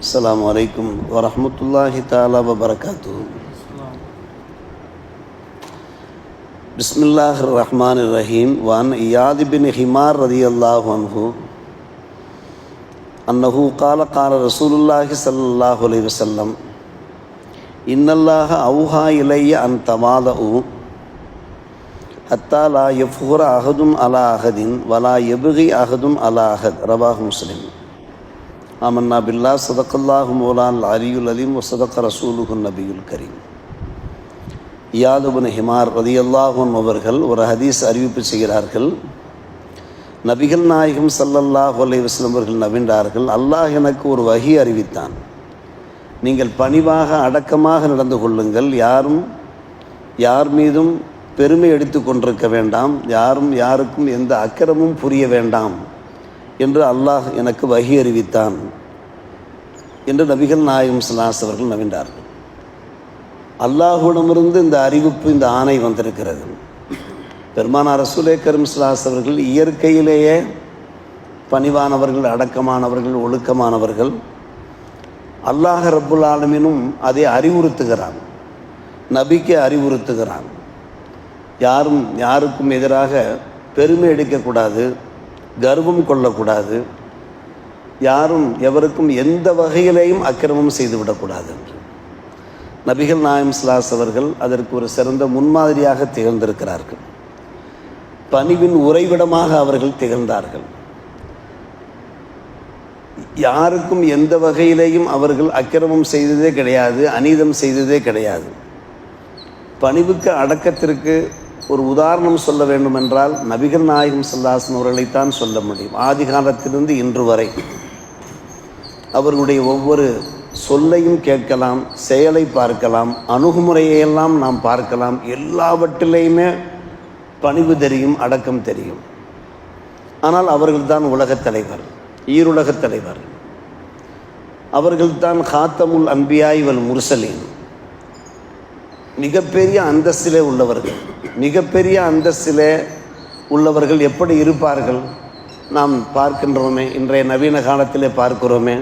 அஸ்ஸலாமு அலைக்கும் வரஹ்மத்துல்லாஹி தஆலா வபரகாத்துஹு. பிஸ்மில்லாஹிர் ரஹ்மானிர் ரஹீம். வன் இயாத் பின் ஹிமார் ரலியல்லாஹு அன்ஹு அன்னஹு கால ரசூலுல்லாஹி ஸல்லல்லாஹு அலைஹி வஸல்லம் இன்னல்லாஹ அவ்ஹா இலைய அன் தமாதஉ ஹத்தா லா யஃப்ஹுர அஹதுன் அலா அஹதின் வலா யப்கி அஹதுன் அலா அஹத். ரவாஹு முஸ்லிம். ஆமன்னா பில்லாஹ் ஸதகல்லாஹு மௌலான் அலியுல் அலீம் வ ஸதக ரசூலுஹுன் நபியுல் கரீம். இயாத் பின் ஹிமார் ரலியல்லாஹு அன்ஹு அவர்கள் ஒரு ஹதீஸ் அறிவிப்பு செய்கிறார்கள். நபிகள் நாயகம் ஸல்லல்லாஹு அலைஹி வஸல்லம் அவர்கள் நவின்றார்கள், அல்லாஹ் எனக்கு ஒரு வஹி அறிவித்தான். நீங்கள் பணிவாக அடக்கமாக நடந்து கொள்ளுங்கள், யார் மீதும் பெருமை எடுத்து கொண்டிருக்க வேண்டாம், யாருக்கும் எந்த அக்கிரமும் புரிய வேண்டாம் என்று அல்லாஹ் எனக்கு வஹி அறிவித்தான் என்று நபிகள் நாயகம் ஸல்லல்லாஹு அலைஹி அவர்கள் நவின்றார்கள். அல்லாஹ்விடமிருந்து இந்த அறிவிப்பு, இந்த ஆணை வந்திருக்கிறது. பெருமானார் ரசூலே கரீம் ஸல்லல்லாஹு அலைஹி அவர்கள் இயற்கையிலேயே பணிவானவர்கள், அடக்கமானவர்கள், ஒழுக்கமானவர்கள். அல்லாஹ் ரப்புல் ஆலமீனும் அதை அறிவுறுத்துகிறான், நபிக்கு அறிவுறுத்துகிறான். யாருக்கும் எதிராக பெருமை எடுக்கக்கூடாது, கர்வம் கொள்ளக்கூடாது, யாரும் எவருக்கும் எந்த வகையிலேயும் அக்கிரமம் செய்துவிடக்கூடாது என்று நபிகள் நாயகம் ஸல்லல்லாஹு அலைஹி அவர்கள் அதற்கு ஒரு சிறந்த முன்மாதிரியாக திகழ்ந்திருக்கிறார்கள். பணிவின் உறைவிடமாக அவர்கள் திகழ்ந்தார்கள். யாருக்கும் எந்த வகையிலேயும் அவர்கள் அக்கிரமம் செய்ததே கிடையாது, அநீதம் செய்ததே கிடையாது. பணிவுக்கு, அடக்கத்திற்கு ஒரு உதாரணம் சொல்ல வேண்டுமென்றால் நபிகள் நாயகம் ஸல்லல்லாஹு அலைஹி அவர்களைத்தான் சொல்ல முடியும். ஆதி காலத்திலிருந்து இன்று வரை அவர்களுடைய ஒவ்வொரு சொல்லையும் கேட்கலாம், செயலை பார்க்கலாம், அணுகுமுறையெல்லாம் நாம் பார்க்கலாம். எல்லாவற்றிலையுமே பணிவு தெரியும், அடக்கம் தெரியும். ஆனால் அவர்கள்தான் உலகத் தலைவர், ஈருலகத் தலைவர். அவர்கள்தான் காத்தமுல் அன்பியாய் வல் முர்சலீன். மிகப்பெரிய அந்தஸ்திலே உள்ளவர்கள். மிகப்பெரிய அந்தஸ்திலே உள்ளவர்கள் எப்படி இருப்பார்கள் நாம் பார்க்கின்றோமே, இன்றைய நவீன காலத்திலே பார்க்கிறோமே.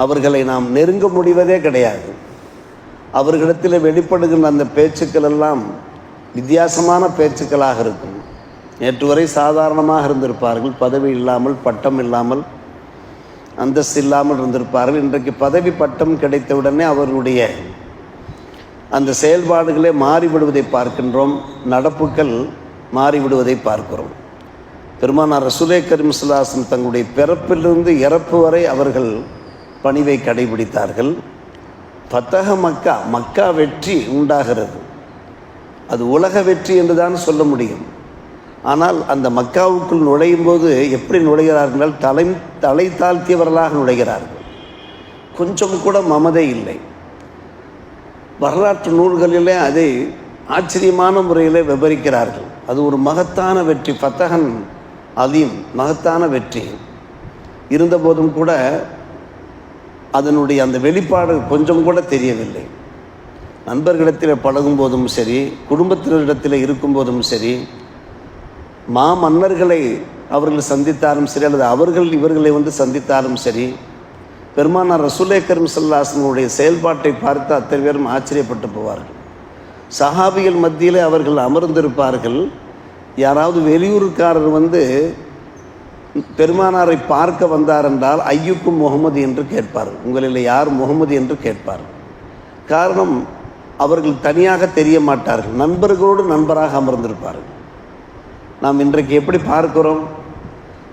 அவர்களை நாம் நெருங்க முடிவதே கிடையாது. அவர்களிடத்தில் வெளிப்படுகின்ற அந்த பேச்சுக்கள் எல்லாம் வித்தியாசமான பேச்சுக்களாக இருக்கும். நேற்று வரை சாதாரணமாக இருந்திருப்பார்கள், பதவி இல்லாமல், பட்டம் இல்லாமல், அந்தஸ்து இல்லாமல் இருந்திருப்பார்கள். இன்றைக்கு பதவி பட்டம் கிடைத்தவுடனே அவர்களுடைய அந்த செயல்பாடுகளே மாறிவிடுவதை பார்க்கின்றோம், நடப்புகள் மாறிவிடுவதை பார்க்கிறோம். பெருமானார் ரசூலே கரீம் ஸல்லல்லாஹு அலைஹி வஸல்லம் தங்களுடைய பிறப்பிலிருந்து இறப்பு வரை அவர்கள் பணிவை கடைபிடித்தார்கள். ஃபதஹ மக்கா வெற்றி உண்டாகிறது, அது உலக வெற்றி என்று தான் சொல்ல முடியும். ஆனால் அந்த மக்காவுக்குள் நுழையும் போது எப்படி நுழைகிறார்கள்? தலை தாழ்த்தியவர்களாக நுழைகிறார்கள். கொஞ்சம் கூட மமதை இல்லை. வரலாற்று நூல்களிலே அதை ஆச்சரியமான முறையில் விவரிக்கிறார்கள். அது ஒரு மகத்தான வெற்றி, ஃபதஹன் அதீம், மகத்தான வெற்றி. இருந்தபோதும் கூட அதனுடைய அந்த வெளிப்பாடு கொஞ்சம் கூட தெரியவில்லை. நண்பர்களிடத்தில் பழகும் போதும் சரி, குடும்பத்தினரிடத்தில் இருக்கும்போதும் சரி, மன்னர்களை அவர்கள் சந்தித்தாலும் சரி, அல்லது அவர்கள் இவர்களை சந்தித்தாலும் சரி, பெருமானார் ரசூலே கரீம் ஸல்லல்லாஹு அலைஹி வஸல்லம் செயல்பாட்டை பார்த்து அத்தனை பேரும் ஆச்சரியப்பட்டு போவார்கள். சஹாபிகள் மத்தியில் அவர்கள் அமர்ந்திருப்பார்கள். யாராவது வெளியூருக்காரர் பெருமானாரை பார்க்க வந்தார் என்றால் ஐயுக்கும் முகமது என்று கேட்பார். உங்களில் யார் முகமது என்று கேட்பார். காரணம், அவர்கள் தனியாக தெரிய மாட்டார்கள், நண்பர்களோடு நண்பராக அமர்ந்திருப்பார்கள். நாம் இன்றைக்கு எப்படி பார்க்கிறோம்?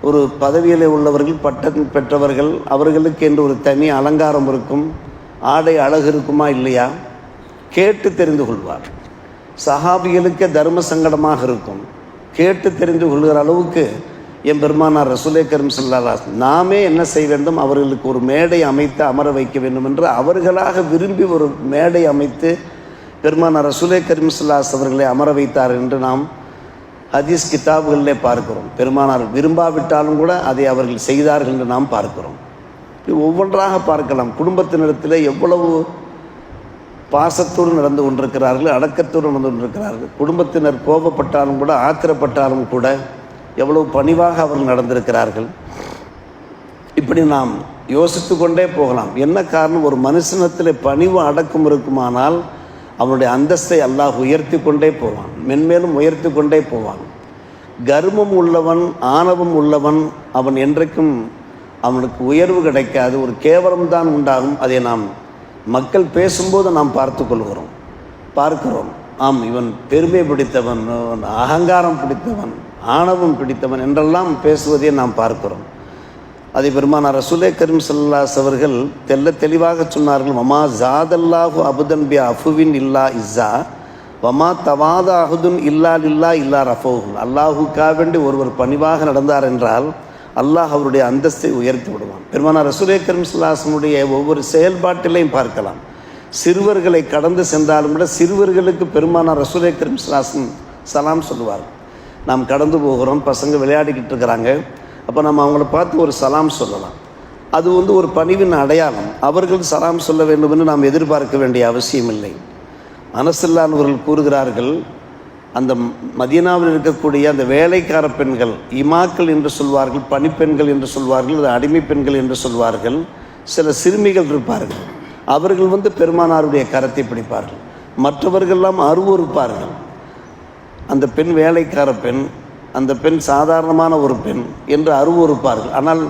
ஒரு பதவியில் உள்ளவர்கள், பட்டம் பெற்றவர்கள், அவர்களுக்கு என்று ஒரு தனி அலங்காரம் இருக்கும், ஆடை அழகு இருக்குமா இல்லையா? கேட்டு தெரிந்து கொள்வார். சஹாபிகளுக்கு தர்ம சங்கடமாக இருக்கும், கேட்டு தெரிந்து கொள்கிற அளவுக்கு என் பெருமானார் ரசூலே கரீம் ஸல்லல்லாஹு அலைஹி வஸல்லம் நாமே என்ன செய்ய வேண்டும்? அவர்களுக்கு ஒரு மேடை அமைத்து அமர வைக்க வேண்டும் என்று அவர்களாக விரும்பி ஒரு மேடை அமைத்து பெருமானார் ரசூலே கரீம் ஸல்லல்லாஹு அலைஹி வஸல்லம் அவர்களை அமர வைத்தார் என்று நாம் ஹதீஸ் கிதாபுகளிலே பார்க்கிறோம். பெருமானார் விரும்பாவிட்டாலும் கூட அதை அவர்கள் செய்தார்கள் என்று நாம் பார்க்கிறோம். ஒவ்வொன்றாக பார்க்கலாம். குடும்பத்தினிடத்தில் எவ்வளவு பாசத்தோடு நடந்து கொண்டிருக்கிறார்கள், அடக்கத்தோடு நடந்து கொண்டிருக்கிறார்கள். குடும்பத்தினர் கோபப்பட்டாலும் கூட, ஆத்திரப்பட்டாலும் கூட எவ்வளவு பணிவாக அவர்கள் நடந்திருக்கிறார்கள். இப்படி நாம் யோசித்து கொண்டே போகலாம். என்ன காரணம்? ஒரு மனுஷனத்தில் பணிவு அடக்கம் இருக்குமானால் அவனுடைய அந்தஸ்தை அல்லாஹ் உயர்த்தி கொண்டே போவான், மென்மேலும் உயர்த்தி கொண்டே போவான். கர்வம் உள்ளவன், ஆணவம் உள்ளவன், அவன் என்றைக்கும் அவனுக்கு உயர்வு கிடைக்காது, ஒரு கேவலம்தான் உண்டாகும். அதை நாம் மக்கள் பேசும்போது நாம் பார்க்கிறோம். ஆம், இவன் பெருமை பிடித்தவன், அகங்காரம் பிடித்தவன், ஆணவம் பிடித்தவன் என்றெல்லாம் பேசுவதை நாம் பார்க்கிறோம். அதை பெருமானார் ரசூலே கரீம் ஸல்லல்லாஹு அலைஹி அவர்கள் தெளிவாக சொன்னார்கள். வமா ஜாதல்லாஹு அபுதன் பி அஃபுவின் இல்லா இஸ்ஸா வமா தவாத அஹுதுன் இல்லா லில்லா இல்லா ரஃபவுஹு. அல்லாஹுக்காக வேண்டி ஒருவர் பணிவாக நடந்தார் என்றால் அல்லாஹ் அவருடைய அந்தஸ்தை உயர்த்தி விடுவான். பெருமானார் ரசூலே கரீம் ஸல்லல்லாஹு அலைஹி வஸல்லம் ஒவ்வொரு செயல்பாட்டிலையும் பார்க்கலாம். சிறுவர்களை கடந்து சென்றாலும் கூட சிறுவர்களுக்கு பெருமானார் ரசூலே கரீம் ஸல்லல்லாஹு அலைஹி வஸல்லம் சலாம் சொல்லுவார். நாம் கடந்து போகிறோம், பசங்க விளையாடிக்கிட்டு இருக்கிறாங்க, அப்போ நம்ம அவங்கள பார்த்து ஒரு சலாம் சொல்லலாம். அது ஒரு பணிவின் அடையாளம். அவர்கள் சலாம் சொல்ல வேண்டும் என்று நாம் எதிர்பார்க்க வேண்டிய அவசியம் இல்லை. அனஸல்லானவர்கள் கூறுகிறார்கள், அந்த மதீனாவில் இருக்கக்கூடிய அந்த வேலைக்கார பெண்கள், இமாக்கள் என்று சொல்வார்கள், பணிப்பெண்கள் என்று சொல்வார்கள், அது அடிமை பெண்கள் என்று சொல்வார்கள். சில சிறுமிகள் இருப்பார்கள், அவர்கள் பெருமானாருடைய கரத்தை பிடிப்பார்கள், மற்றவர்கள்லாம் அருவருப்பார்கள். அந்த பெண் வேலைக்கார பெண், அந்த பெண் சாதாரணமான ஒரு பெண் என்று அருவருப்பார்கள். ஆனால்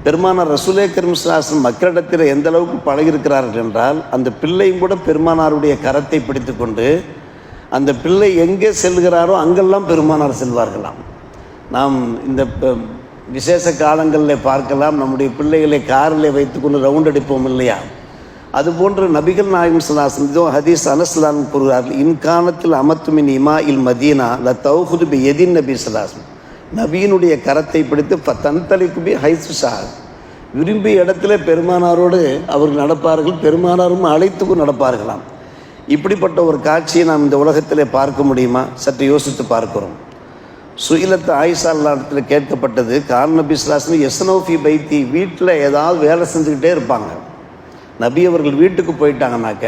பெருமானார் ரசூலே கரீம் ஸல்லல்லாஹு அலைஹி வஸல்லம் மக்களிடத்தில் எந்த அளவுக்கு பழகியிருக்கிறார்கள் என்றால், அந்த பிள்ளையும் கூட பெருமானாருடைய கரத்தை பிடித்து கொண்டு அந்த பிள்ளை எங்கே செல்கிறாரோ அங்கெல்லாம் பெருமானார் செல்வார்களாம். நாம் இந்த விசேஷ காலங்களில் பார்க்கலாம், நம்முடைய பிள்ளைகளை காரில் வைத்துக்கொண்டு ரவுண்ட் அடிப்போம் இல்லையா? அதுபோன்று நபிகள் நாயகம் ஸல்லல்லாஹு அலைஹி வஸல்லம் ஹதீஸ் அனஸ்லான் கூறுகிறார்கள், இன்கானத்தில் அமத்துமின் இமா இல் மதீனா ல தௌஹுது பி எதின் நபி ஸல்லல்லாஹு அலைஹி வஸல்லம். நபியினுடைய கரத்தை பிடித்து தன்தலிக்கு பி ஹைசு ஷாஹ், விரும்பிய இடத்துல பெருமானாரோடு அவர்கள் நடப்பார்கள், பெருமானாரும் அழைத்துக்கும் நடப்பார்களாம். இப்படிப்பட்ட ஒரு காட்சியை நாம் இந்த உலகத்தில் பார்க்க முடியுமா? சற்று யோசித்து பார்க்கிறோம். சுயிலத்து ஆயிஷா இடத்துல கேட்கப்பட்டது, கான் நபி ஸல்லல்லாஹு அலைஹி வஸல்லம் யஸ்னௌஃபி பைத்தி, வீட்டில் ஏதாவது வேலை செஞ்சுக்கிட்டே இருப்பாங்க. நபி அவர்கள் வீட்டுக்கு போயிட்டாங்கனாக்க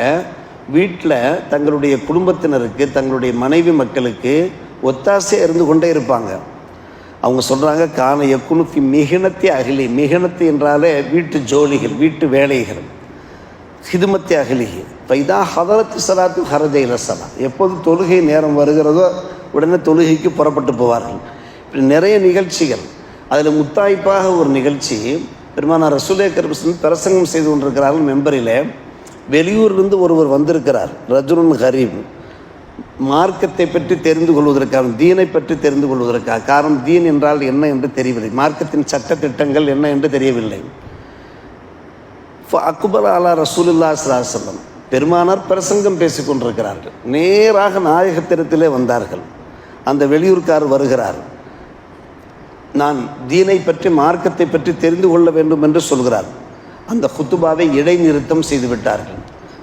வீட்டில் தங்களுடைய குடும்பத்தினருக்கு, தங்களுடைய மனைவி மக்களுக்கு ஒத்தாசையாக இருந்து கொண்டே இருப்பாங்க. அவங்க சொல்கிறாங்க, கான யக்குனுஃபி மிகினத்தி அகிலி, மிகினத்து என்றாலே வீட்டு ஜோலிகள், வீட்டு வேலைகள், ஹிதுமத்தி அகிலிகி பைதா ஹதரத்து சலாத்து ஹரஜ இலசலா, எப்போது தொழுகை நேரம் வருகிறதோ உடனே தொழுகைக்கு புறப்பட்டு போவார்கள். இப்படி நிறைய நிகழ்ச்சிகள். அதில் முத்தாய்ப்பாக ஒரு நிகழ்ச்சி, பெருமானார் ரசூலே கரீம் ஸல்லல்லாஹு அலைஹி வஸல்லம் பிரசங்கம் செய்து கொண்டிருக்கிறார்கள். மெம்பரில் வெளியூரிலிருந்து ஒருவர் வந்திருக்கிறார், ரஜுலுன் கரீப், மார்க்கத்தை பற்றி தெரிந்து கொள்வதற்காக, தீனை பற்றி தெரிந்து கொள்வதற்காக. காரணம், தீன் என்றால் என்ன என்று தெரியவில்லை, மார்க்கத்தின் சட்ட திட்டங்கள் என்ன என்று தெரியவில்லை. அக்பர் அலா ரசூலுல்லாஹி ஸல்லல்லாஹு அலைஹி வஸல்லம், பெருமானார் பிரசங்கம் பேசிக் கொண்டிருக்கிறார்கள். நேராக நாயகத்திடத்திலே வந்தார்கள். அந்த வெளியூர்கார் வருகிறார், நான் தீனை பற்றி, மார்க்கத்தை பற்றி தெரிந்து கொள்ள வேண்டும் என்று சொல்கிறார். அந்த குத்துபாவை இடைநிறுத்தம் செய்து விட்டார்கள்.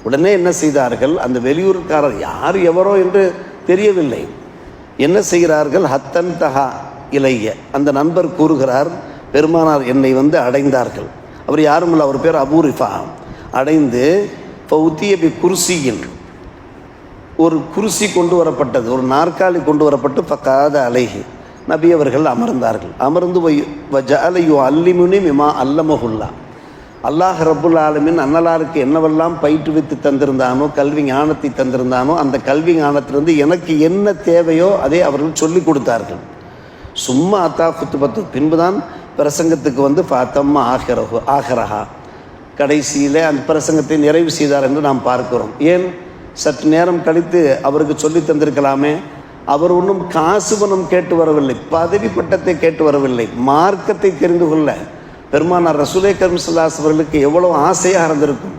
உடனே என்ன செய்தார்கள், அந்த வெளியூர்காரர் யார் எவரோ என்று தெரியவில்லை, என்ன செய்கிறார்கள், ஹத்தன் தஹா இலைய, அந்த நண்பர் கூறுகிறார், பெருமானார் என்னை அடைந்தார்கள். அவர் யாரும் இல்லை, அவர் பேர் அபூ ரிஃபா. அடைந்து ஃபௌத்தியபி குர்சியின், ஒரு குர்சி கொண்டு வரப்பட்டது, ஒரு நாற்காலி கொண்டு வரப்பட்டு ஃபகாத அலைஹி, நபி அவர்கள் அமர்ந்தார்கள். அமர்ந்து வஜஅலையு அல்லிமுனி மிமா அல்லமஹுல்லா, அல்லாஹ் ரப்புல் ஆலமீன் அன்னலாருக்கு என்னவெல்லாம் பயிற்றுவித்து தந்திருந்தானோ, கல்வி ஞானத்தை தந்திருந்தானோ, அந்த கல்வி ஞானத்திலிருந்து எனக்கு என்ன தேவையோ அதை அவர்கள் சொல்லிக் கொடுத்தார்கள். சும்மா அத்தா குத்துபத்து, பின்புதான் பிரசங்கத்துக்கு ஃபாத்தம்மா ஆஹரஹா, கடைசியில் அந்த பிரசங்கத்தை நிறைவு செய்தார் என்று நாம் பார்க்கிறோம். ஏன், சற்று நேரம் கழித்து அவருக்கு சொல்லி தந்திருக்கலாமே. அவர் ஒன்றும் காசு பணம் கேட்டு வரவில்லை, பதவி பட்டத்தை கேட்டு வரவில்லை, மார்க்கத்தை தெரிந்து கொள்ள பெருமானார் ரசூலே கரீம் ஸல்லல்லாஹு அலைஹி வஸல்லம் அவர்களுக்கு எவ்வளவு ஆசையாக இருந்திருக்கும்.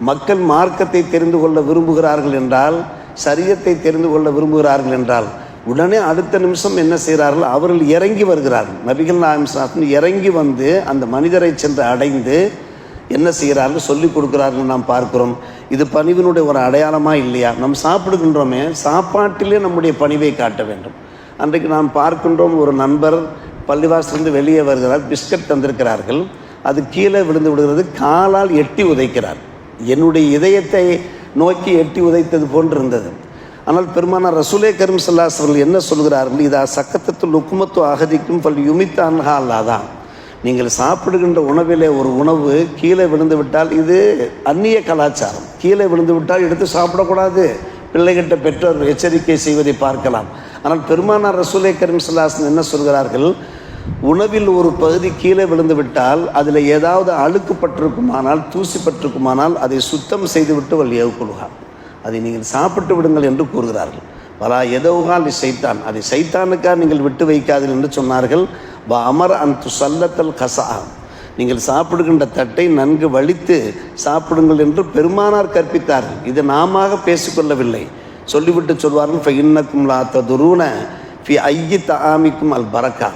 மக்கள் மார்க்கத்தை தெரிந்து கொள்ள விரும்புகிறார்கள் என்றால், சரியத்தை தெரிந்து கொள்ள விரும்புகிறார்கள் என்றால், உடனே அடுத்த நிமிஷம் என்ன செய்கிறார்கள், அவர்கள் இறங்கி வருகிறார்கள். நபிகள் நாயகம் ஸல்லல்லாஹு அலைஹி வஸல்லம் இறங்கி வந்து அந்த மனிதரை சென்று அடைந்து என்ன செய்கிறார்கள், சொல்லிக் கொடுக்கிறார்கள். நாம் பார்க்கிறோம். இது பணிவினுடைய ஒரு அடையாளமாக இல்லையா? நம்ம சாப்பிடுகின்றோமே, சாப்பாட்டிலே நம்முடைய பணிவை காட்ட வேண்டும். அன்றைக்கு நாம் பார்க்கின்றோம், ஒரு நண்பர் பள்ளிவாசலிருந்து வெளியே வருகிறார், பிஸ்கட் தந்திருக்கிறார்கள், அது கீழே விழுந்து விடுகிறது, காலால் எட்டி உதைக்கிறார். என்னுடைய இதயத்தை நோக்கி எட்டி உதைத்தது போன்று இருந்தது. ஆனால் பெருமானார் ரசூலே கரீம் ஸல்லல்லாஹு அலைஹி வஸல்லம் என்ன சொல்கிறார்கள், இதா சக்கத்தத்து லுக்குமத்து அகதிக்கும் பல் யுமித் அன்ஹா அல்லாதான், நீங்கள் சாப்பிடுகின்ற உணவிலே ஒரு உணவு கீழே விழுந்து விட்டால் இது அந்நிய கலாச்சாரம். கீழே விழுந்து விட்டால் எடுத்து சாப்பிடக்கூடாது. பிள்ளைகிட்ட பெற்றோர் எச்சரிக்கை செய்வதை பார்க்கலாம். ஆனால் பெருமானார் ரசூலே கரீம் ஸல்லல்லாஹு அலைஹி வஸல்லம் என்ன சொல்கிறார்கள்? உணவில் ஒரு பகுதி கீழே விழுந்து விட்டால் அதில் ஏதாவது அழுக்கு பட்டிருக்குமானால், தூசி பட்டிருக்குமானால் அதை சுத்தம் செய்துவிட்டு வல்லியவுக்குலுகா, அதை நீங்கள் சாப்பிட்டு விடுங்கள் என்று கூறுகிறார்கள். வலா எதவுகால் சைத்தான், அதை சைத்தானுக்காக நீங்கள் விட்டு வைக்காதீர்கள் என்று சொன்னார்கள். வ அமர் அன் துசல்லத்தல் கசா, நீங்கள் சாப்பிடுகின்ற தட்டை நன்கு வலித்து சாப்பிடுங்கள் என்று பெருமானார் கற்பித்தார்கள். இது நாம பேசிக்கொள்ளவில்லை. சொல்லிவிட்டு சொல்வார்கள், ஃப இன்னக்கும் லா ததுரூன ஃபி ஐயி தஆமிக்கும் அல் பரக்கா,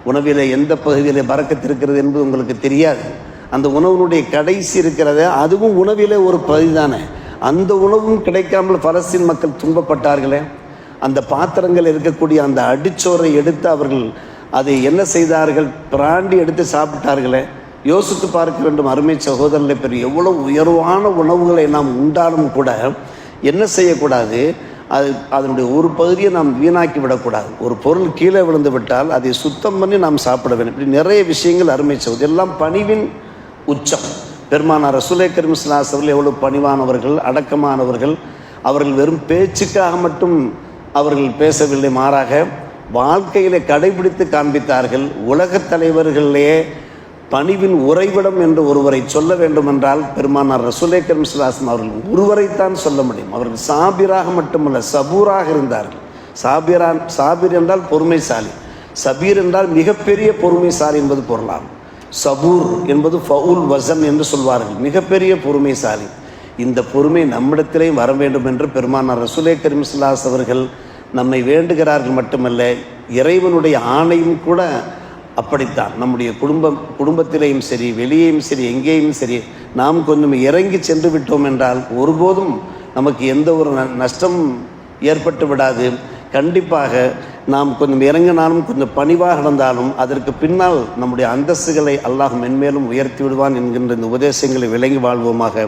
உணவிலே எந்த பகுதியிலே பரக்கத்து இருக்கிறது என்பது உங்களுக்கு தெரியாது. அந்த உணவினுடைய கடைசி இருக்கிறத, அதுவும் உணவிலே ஒரு பகுதி தானே. அந்த உணவும் கிடைக்காமல் பலஸ்தீன் மக்கள் துன்பப்பட்டார்களே. அந்த பாத்திரங்கள் இருக்கக்கூடிய அந்த அடிச்சோரை எடுத்து அவர்கள் அதை என்ன செய்தார்கள்? பிராண்டி எடுத்து சாப்பிட்டார்களே. யோசித்து பார்க்க வேண்டும் அருமை சகோதரர்களை. பெரிய எவ்வளோ உயர்வான உணவுகளை நாம் உண்டாலும் கூட என்ன செய்யக்கூடாது? அதனுடைய ஒரு பகுதியை நாம் வீணாக்கி விடக்கூடாது. ஒரு பொருள் கீழே விழுந்து விட்டால் அதை சுத்தம் பண்ணி நாம் சாப்பிட வேண்டும். இப்படி நிறைய விஷயங்கள் அருமை சகோதரர். இதெல்லாம் பணிவின் உச்சம். பெருமானார் ரசூலே கரீம் ஸல்லல்லாஹு அலைஹி வஸல்லம் எவ்வளவு பணிவானவர்கள், அடக்கமானவர்கள். அவர்கள் வெறும் பேச்சுக்காக மட்டும் அவர்கள் பேசவில்லை, மாறாக வாழ்க்கையிலே கடைபிடித்து காண்பித்தார்கள். உலகத் தலைவர்களே பணிவின் உறைவிடம் என்று ஒருவரை சொல்ல வேண்டும் என்றால் பெருமானார் ரசூலே கரீம் ஸல்லல்லாஹு அலைஹி வஸல்லம் அவர்கள் ஒருவரைத்தான் சொல்ல முடியும். அவர்கள் சாபிராக மட்டுமல்ல, சபூராக இருந்தார்கள். சாபிர் என்றால் பொறுமைசாலி, சபீர் என்றால் மிகப்பெரிய பொறுமைசாலி என்பது பொருளாம். சபூர் என்பது ஃபவுல் வசன் என்று சொல்வார்கள், மிகப்பெரிய பொறுமைசாலி. இந்த பொறுமை நம்மிடத்திலேயும் வர வேண்டும் என்று பெருமானார் ரசூலே கரீம் ஸல்லல்லாஹு அலைஹி வஸல்லம் அவர்கள் நம்மை வேண்டுகிறார்கள். மட்டுமல்ல, இறைவனுடைய ஆணையும் கூட அப்படித்தான். நம்முடைய குடும்பத்திலேயும் சரி, வெளியேயும் சரி, எங்கேயும் சரி, நாம் கொஞ்சம் இறங்கி சென்று விட்டோம் என்றால் ஒருபோதும் நமக்கு எந்த ஒரு நஷ்டம் ஏற்பட்டு விடாது. கண்டிப்பாக நாம் கொஞ்சம் இறங்கினாலும், கொஞ்சம் பணிவாக நடந்தாலும் அதற்கு பின்னால் நம்முடைய அந்தஸ்துகளை அல்லாஹ் மென்மேலும் உயர்த்தி விடுவான் என்கின்ற இந்த உபதேசங்களை விளங்கி வாழ்வோமாக.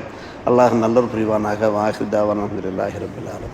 அல்லாஹ் நல்லோர் புரிவானாக. வாஹிர் தாவானா அல்ஹம்துலில்லாஹி ரப்பில் ஆலமீன்.